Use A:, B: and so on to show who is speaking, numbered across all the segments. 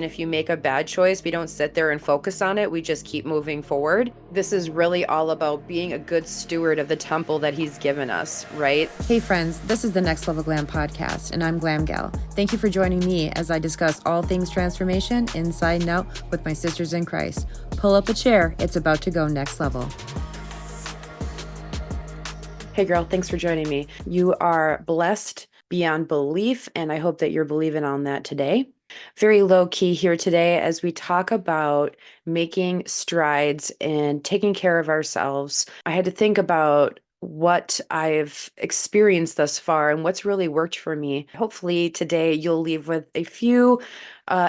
A: And if you make a bad choice, we don't sit there and focus on it. We just keep moving forward. This is really all about being a good steward of the temple that he's given us, right?
B: Hey friends, this is the Next Level Glam podcast, and I'm Glam Gal. Thank you for joining me as I discuss all things transformation, inside and out, with my sisters in Christ. Pull up a chair, it's about to go next level.
A: Hey girl, thanks for joining me. You are blessed beyond belief, and I hope that you're believing on that today. Very low key here today as we talk about making strides and taking care of ourselves. I had to think about what I've experienced thus far and what's really worked for me. Hopefully, today you'll leave with a few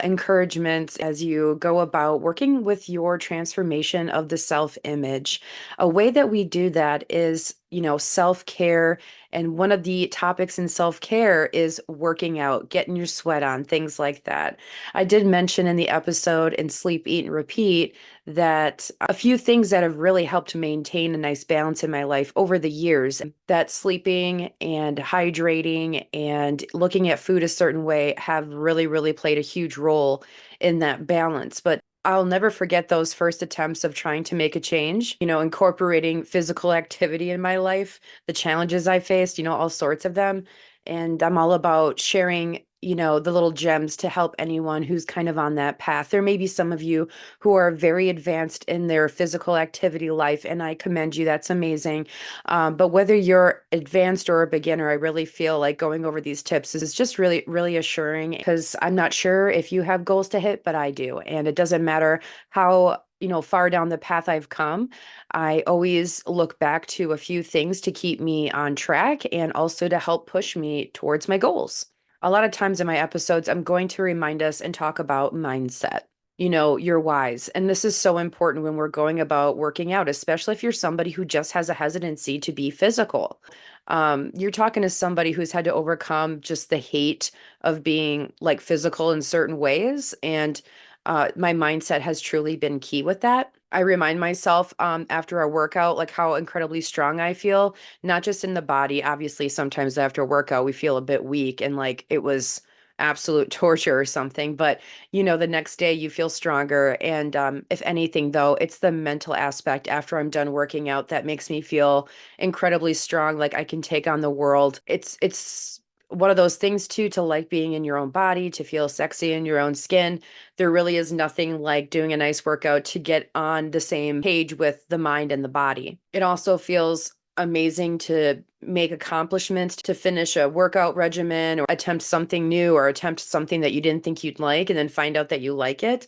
A: encouragements as you go about working with your transformation of the self image. A way that we do that is, self care. And one of the topics in self care is working out, getting your sweat on, things like that. I did mention in the episode in Sleep, Eat, and Repeat that a few things that have really helped maintain a nice balance in my life over the years, that sleeping and hydrating and looking at food a certain way have really, really played a huge role in that balance. But I'll never forget those first attempts of trying to make a change, incorporating physical activity in my life, the challenges I faced, all sorts of them. And I'm all about sharing, the little gems to help anyone who's kind of on that path. There may be some of you who are very advanced in their physical activity life, and I commend you. That's amazing. But whether you're advanced or a beginner, I really feel like going over these tips is just really, really assuring because I'm not sure if you have goals to hit, but I do. And it doesn't matter how far down the path I've come. I always look back to a few things to keep me on track and also to help push me towards my goals. A lot of times in my episodes, I'm going to remind us and talk about mindset, your whys. And this is so important when we're going about working out, especially if you're somebody who just has a hesitancy to be physical. You're talking to somebody who's had to overcome just the hate of being like physical in certain ways. And my mindset has truly been key with that. I remind myself after a workout, like how incredibly strong I feel, not just in the body. Obviously, sometimes after a workout, we feel a bit weak and like it was absolute torture or something. But, the next day you feel stronger. And if anything, though, it's the mental aspect after I'm done working out that makes me feel incredibly strong, like I can take on the world. It's one of those things too, to like being in your own body, to feel sexy in your own skin. There really is nothing like doing a nice workout to get on the same page with the mind and the body. It also feels amazing to make accomplishments, to finish a workout regimen or attempt something new or attempt something that you didn't think you'd like and then find out that you like it.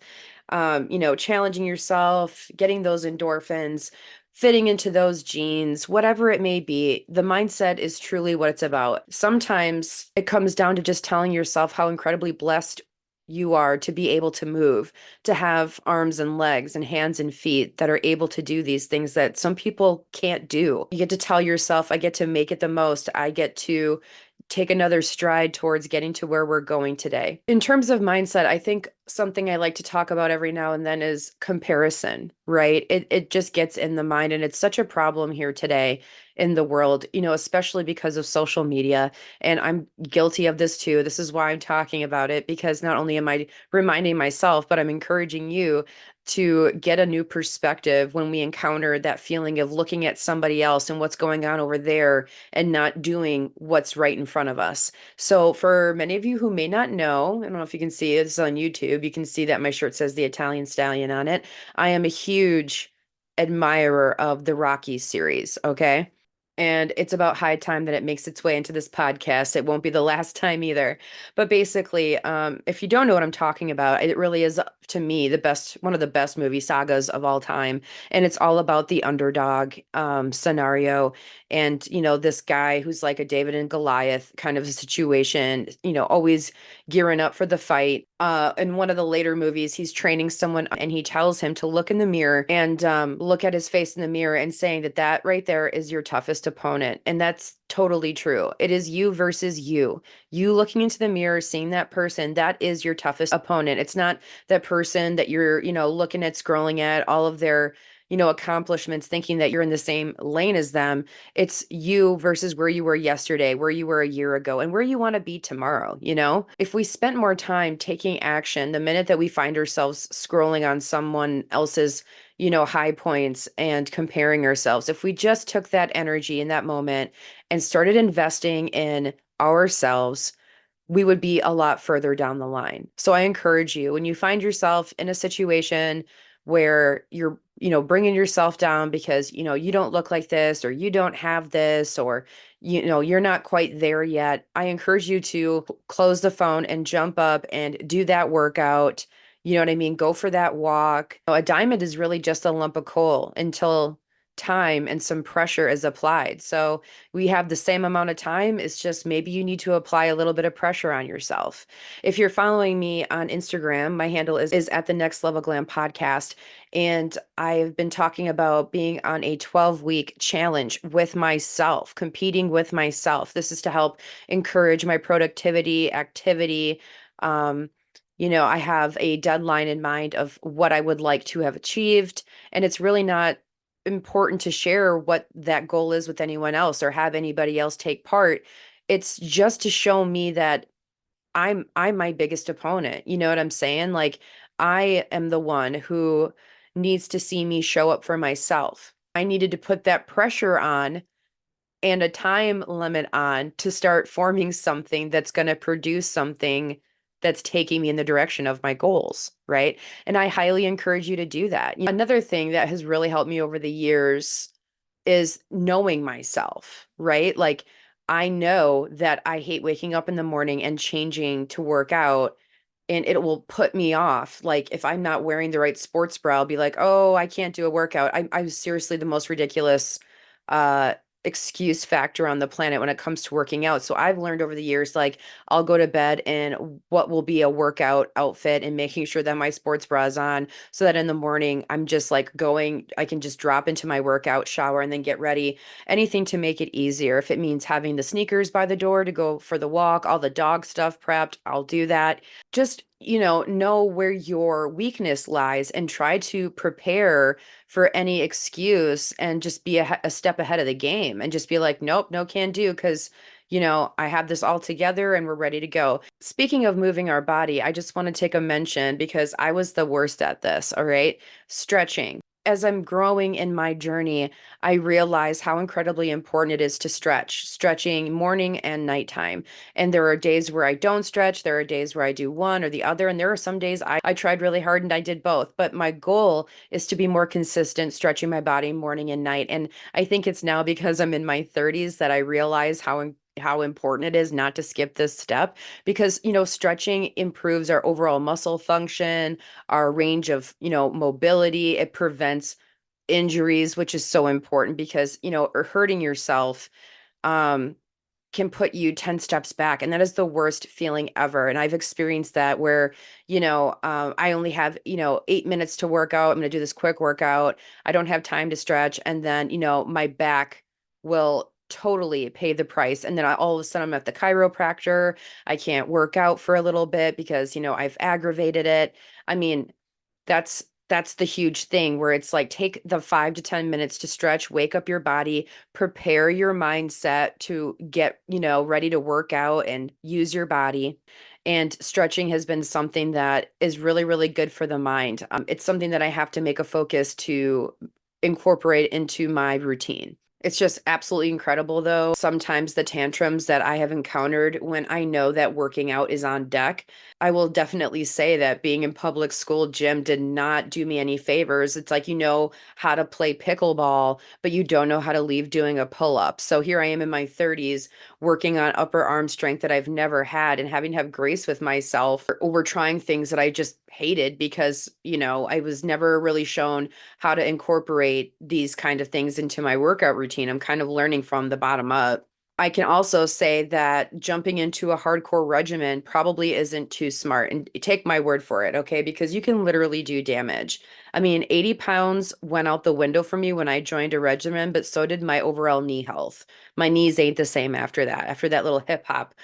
A: Challenging yourself, getting those endorphins, fitting into those jeans, whatever it may be, the mindset is truly what it's about. Sometimes it comes down to just telling yourself how incredibly blessed you are to be able to move, to have arms and legs and hands and feet that are able to do these things that some people can't do. You get to tell yourself, I get to make it the most. I get to take another stride towards getting to where we're going today. In terms of mindset, I think something I like to talk about every now and then is comparison, right? It just gets in the mind and it's such a problem here today in the world, especially because of social media. And I'm guilty of this too. This is why I'm talking about it, because not only am I reminding myself, but I'm encouraging you to get a new perspective when we encounter that feeling of looking at somebody else and what's going on over there and not doing what's right in front of us. So for many of you who may not know, I don't know if you can see it, it's on YouTube. You can see that my shirt says the Italian Stallion on it. I am a huge admirer of the Rocky series, okay? And it's about high time that it makes its way into this podcast. It won't be the last time either. But basically, if you don't know what I'm talking about, it really is, to me, one of the best movie sagas of all time. And it's all about the underdog scenario. And, this guy who's like a David and Goliath kind of a situation, always gearing up for the fight. In one of the later movies, he's training someone and he tells him to look in the mirror and look at his face in the mirror and saying that right there is your toughest opponent. And that's totally true. It is you versus you. You looking into the mirror, seeing that person, that is your toughest opponent. It's not that person that you're, looking at, scrolling at all of their accomplishments thinking that you're in the same lane as them. It's you versus where you were yesterday, where you were a year ago, and where you want to be tomorrow. If we spent more time taking action the minute that we find ourselves scrolling on someone else's, high points and comparing ourselves, if we just took that energy in that moment and started investing in ourselves, we would be a lot further down the line. So I encourage you, when you find yourself in a situation where you're, bringing yourself down because, you don't look like this or you don't have this or, you're not quite there yet, I encourage you to close the phone and jump up and do that workout. You know what I mean? Go for that walk. A diamond is really just a lump of coal until time and some pressure is applied. So we have the same amount of time. It's just maybe you need to apply a little bit of pressure on yourself. If you're following me on Instagram, my handle is at the Next Level Glam podcast. And I've been talking about being on a 12-week challenge with myself, competing with myself. This is to help encourage my productivity, activity. Um, I have a deadline in mind of what I would like to have achieved. And it's really not important to share what that goal is with anyone else or have anybody else take part. It's just to show me that I'm my biggest opponent. You know what I'm saying? Like I am the one who needs to see me show up for myself. I needed to put that pressure on and a time limit on to start forming something that's going to produce something that's taking me in the direction of my goals, right? And I highly encourage you to do that. Another thing that has really helped me over the years is knowing myself, right? Like I know that I hate waking up in the morning and changing to work out and it will put me off. Like if I'm not wearing the right sports bra, I'll be like, "Oh, I can't do a workout." I'm seriously the most ridiculous uh excuse factor on the planet when it comes to working out. So I've learned over the years, like I'll go to bed in what will be a workout outfit and making sure that my sports bra is on so that in the morning I'm just like I can just drop into my workout, shower, and then get ready. Anything to make it easier. If it means having the sneakers by the door to go for the walk, all the dog stuff prepped, I'll do that. Just know where your weakness lies and try to prepare for any excuse and just be a step ahead of the game and just be like, nope, no can do because I have this all together and we're ready to go. Speaking of moving our body, I just want to take a mention because I was the worst at this. All right, stretching. As I'm growing in my journey, I realize how incredibly important it is to stretching morning and nighttime. And there are days where I don't stretch. There are days where I do one or the other. And there are some days I tried really hard and I did both. But my goal is to be more consistent, stretching my body morning and night. And I think it's now because I'm in my 30s that I realize how important it is not to skip this step because stretching improves our overall muscle function, our range of mobility. It prevents injuries, which is so important because or hurting yourself um can put you 10 steps back. And that is the worst feeling ever. And I've experienced that where, I only have, 8 minutes to work out. I'm going to do this quick workout. I don't have time to stretch. And then, my back will totally pay the price. And then all of a sudden I'm at the chiropractor. I can't work out for a little bit because, I've aggravated it. I mean, that's the huge thing where it's like take the 5 to 10 minutes to stretch, wake up your body, prepare your mindset to get, ready to work out and use your body. And stretching has been something that is really, really good for the mind. It's something that I have to make a focus to incorporate into my routine. It's just absolutely incredible, though. Sometimes the tantrums that I have encountered when I know that working out is on deck, I will definitely say that being in public school gym did not do me any favors. It's like you know how to play pickleball, but you don't know how to leave doing a pull-up. So here I am in my 30s working on upper arm strength that I've never had and having to have grace with myself over trying things that I just hated because, I was never really shown how to incorporate these kind of things into my workout routine. I'm kind of learning from the bottom up. I can also say that jumping into a hardcore regimen probably isn't too smart. And take my word for it, okay? Because you can literally do damage. I mean, 80 pounds went out the window for me when I joined a regimen, but so did my overall knee health. My knees ain't the same after that little hip hop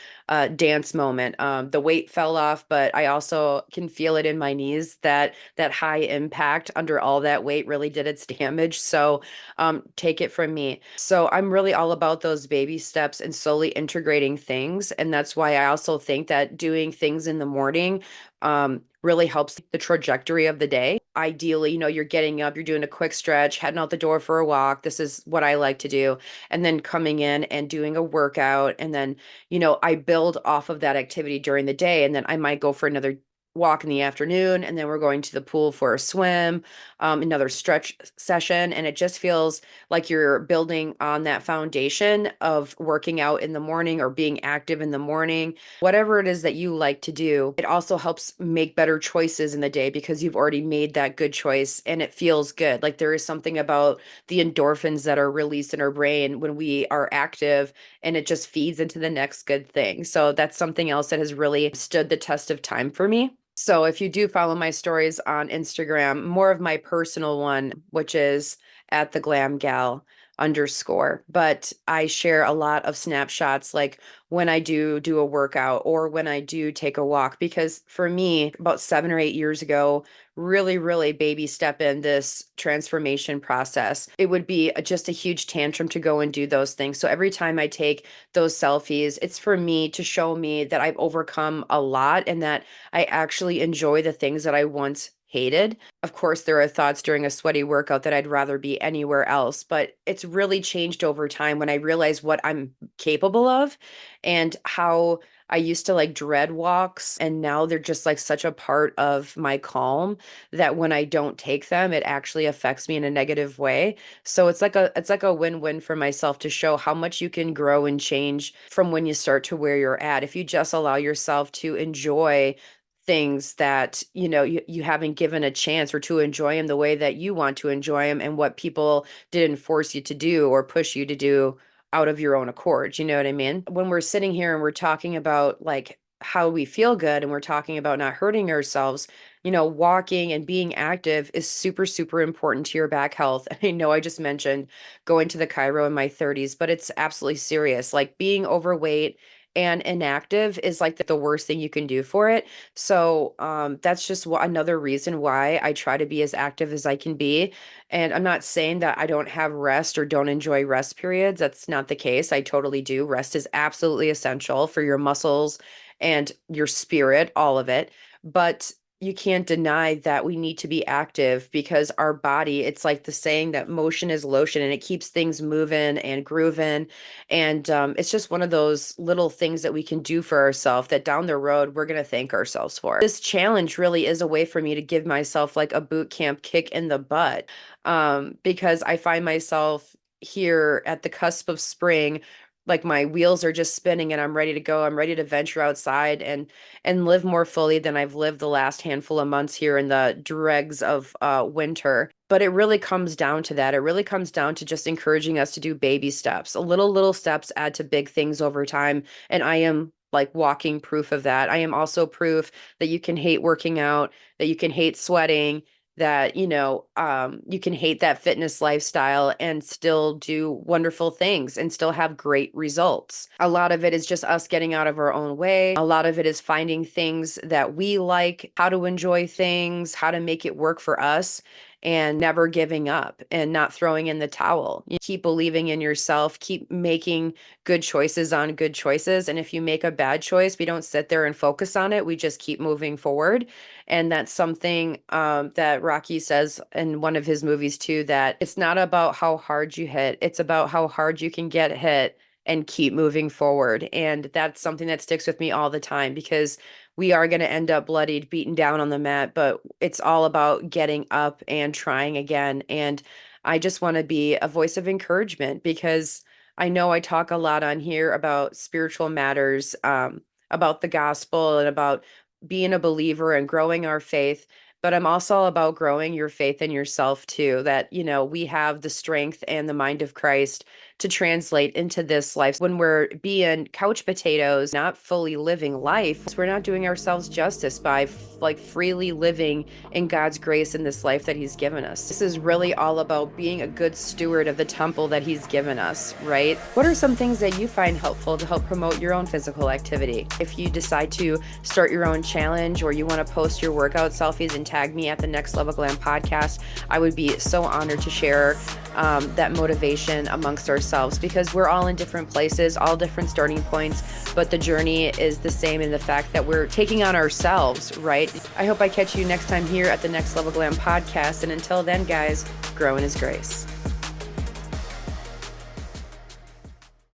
A: dance moment. The weight fell off, but I also can feel it in my knees that that high impact under all that weight really did its damage. So take it from me. So I'm really all about those baby steps and slowly integrating things. And that's why I also think that doing things in the morning really helps the trajectory of the day. Ideally, you're getting up, you're doing a quick stretch, heading out the door for a walk. This is what I like to do. And then coming in and doing a workout. And then, I build off of that activity during the day. And then I might go for another walk in the afternoon. And then we're going to the pool for a swim, another stretch session. And it just feels like you're building on that foundation of working out in the morning or being active in the morning, whatever it is that you like to do. It also helps make better choices in the day because you've already made that good choice and it feels good. Like there is something about the endorphins that are released in our brain when we are active and it just feeds into the next good thing. So that's something else that has really stood the test of time for me. So if you do follow my stories on Instagram, more of my personal one, which is at the glam gal underscore, but I share a lot of snapshots like when I do a workout or when I do take a walk because for me about 7 or 8 years ago really baby step in this transformation process, it would be just a huge tantrum to go and do those things. So every time I take those selfies, it's for me to show me that I've overcome a lot and that I actually enjoy the things that I once hated. Of course, there are thoughts during a sweaty workout that I'd rather be anywhere else, but it's really changed over time when I realize what I'm capable of and how I used to like dread walks, and now they're just like such a part of my calm that when I don't take them, it actually affects me in a negative way. So it's like a win-win for myself to show how much you can grow and change from when you start to where you're at. If you just allow yourself to enjoy things that you haven't given a chance or to enjoy them the way that you want to enjoy them and what people didn't force you to do or push you to do out of your own accord. You know what I mean? When we're sitting here and we're talking about like how we feel good and we're talking about not hurting ourselves, walking and being active is super important to your back health. I know I just mentioned going to the chiro in my 30s, but it's absolutely serious. Like being overweight and inactive is like the worst thing you can do for it. So that's just another reason why I try to be as active as I can be. And I'm not saying that I don't have rest or don't enjoy rest periods. That's not the case. I totally do. Rest is absolutely essential for your muscles and your spirit, all of it. But you can't deny that we need to be active because our body, it's like the saying that motion is lotion and it keeps things moving and grooving. And it's just one of those little things that we can do for ourselves that down the road we're going to thank ourselves for. This challenge really is a way for me to give myself like a boot camp kick in the butt because I find myself here at the cusp of spring. Like my wheels are just spinning and I'm ready to go. I'm ready to venture outside and live more fully than I've lived the last handful of months here in the dregs of winter. But it really comes down to that. It really comes down to just encouraging us to do baby steps. A little steps add to big things over time. And I am like walking proof of that. I am also proof that you can hate working out, that you can hate sweating, that you can hate that fitness lifestyle and still do wonderful things and still have great results. A lot of it is just us getting out of our own way. A lot of it is finding things that we like, how to enjoy things, how to make it work for us, and never giving up and not throwing in the towel. You keep believing in yourself, keep making good choices on good choices. And if you make a bad choice, we don't sit there and focus on it. We just keep moving forward. And that's something that Rocky says in one of his movies too, that it's not about how hard you hit, it's about how hard you can get hit and keep moving forward. And that's something that sticks with me all the time because we are going to end up bloodied, beaten down on the mat, but it's all about getting up and trying again. And I just want to be a voice of encouragement because I know I talk a lot on here about spiritual matters, about the gospel and about being a believer and growing our faith. But I'm also about growing your faith in yourself too, that, we have the strength and the mind of Christ to translate into this life. When we're being couch potatoes, not fully living life, we're not doing ourselves justice by freely living in God's grace in this life that He's given us. This is really all about being a good steward of the temple that He's given us, right? What are some things that you find helpful to help promote your own physical activity? If you decide to start your own challenge or you want to post your workout selfies and tag me at the Next Level Glam podcast, I would be so honored to share that motivation amongst ourselves, because we're all in different places, all different starting points, but the journey is the same in the fact that we're taking on ourselves, right? I hope I catch you next time here at the Next Level Glam podcast. And until then, guys, grow in His grace.